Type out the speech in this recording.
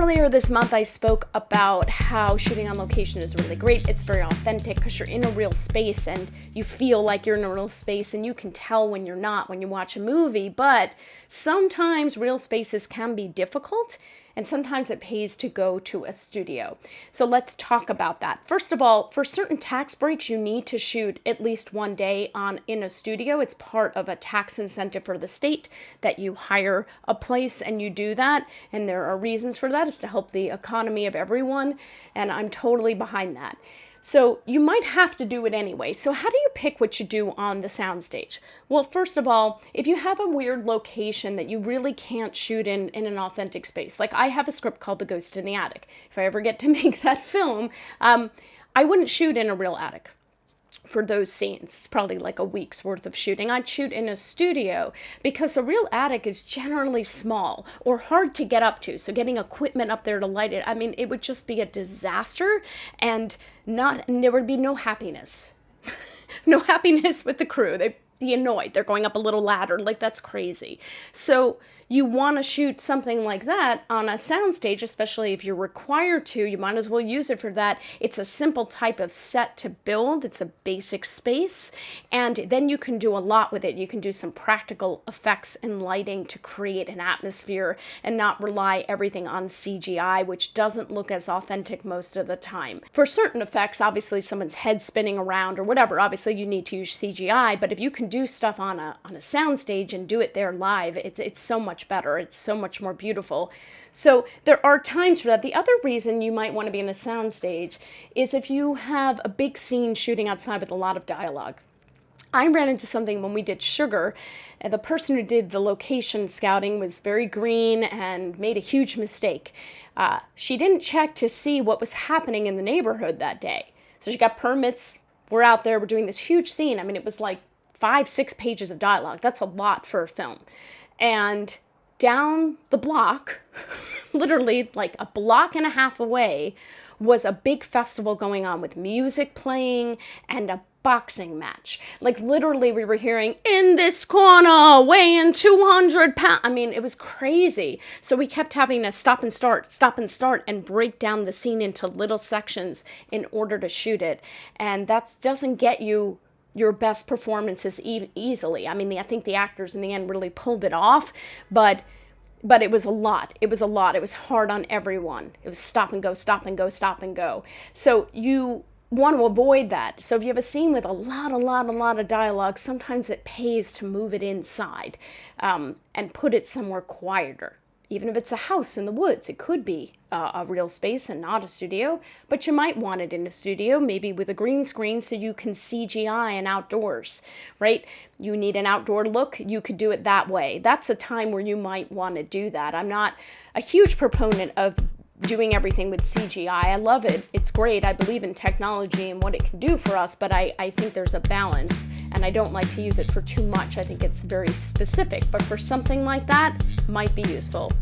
earlier this month, I spoke about how shooting on location is really great. It's very authentic because you're in a real space and you feel like you're in a real space, and you can tell when you're not when you watch a movie. But sometimes real spaces can be difficult, and sometimes it pays to go to a studio. So let's talk about that. First of all, for certain tax breaks, you need to shoot at least one day in a studio. It's part of a tax incentive for the state that you hire a place and you do that. And there are reasons for that. It's to help the economy of everyone. And I'm totally behind that. So you might have to do it anyway. So how do you pick what you do on the soundstage? Well, first of all, if you have a weird location that you really can't shoot in an authentic space, like I have a script called The Ghost in the Attic. If I ever get to make that film, I wouldn't shoot in a real attic for those scenes. It's probably like a week's worth of shooting. I'd shoot in a studio because a real attic is generally small or hard to get up to. So getting equipment up there to light it, I mean, it would just be a disaster, and there would be no happiness. No happiness with the crew. They'd be annoyed. They're going up a little ladder. Like, that's crazy. So you want to shoot something like that on a soundstage, especially if you're required to. You might as well use it for that. It's a simple type of set to build. It's a basic space. And then you can do a lot with it. You can do some practical effects and lighting to create an atmosphere and not rely everything on CGI, which doesn't look as authentic most of the time. For certain effects, obviously someone's head spinning around or whatever, obviously you need to use CGI. But if you can do stuff on a soundstage and do it there live, it's so much better. It's so much more beautiful. So there are times for that. The other reason you might want to be in a soundstage is if you have a big scene shooting outside with a lot of dialogue. I ran into something when we did Sugar, and the person who did the location scouting was very green and made a huge mistake. She didn't check to see what was happening in the neighborhood that day. So she got permits. We're out there. We're doing this huge scene. I mean, it was like 5-6 pages of dialogue. That's a lot for a film. And down the block, literally like a block and a half away, was a big festival going on with music playing and a boxing match. Like, literally we were hearing, "In this corner, weighing 200 pounds. I mean, it was crazy. So we kept having to stop and start, and break down the scene into little sections in order to shoot it. And that doesn't get you your best performances easily. I mean, I think the actors in the end really pulled it off, but it was a lot. It was hard on everyone. It was stop and go, stop and go, stop and go. So you want to avoid that. So if you have a scene with a lot of dialogue, sometimes it pays to move it inside and put it somewhere quieter. Even if it's a house in the woods, it could be a real space and not a studio, but you might want it in a studio, maybe with a green screen so you can CGI and outdoors, right? You need an outdoor look, you could do it that way. That's a time where you might want to do that. I'm not a huge proponent of doing everything with CGI. I love it. It's great. I believe in technology and what it can do for us, but I think there's a balance, and I don't like to use it for too much. I think it's very specific, but for something like that, might be useful.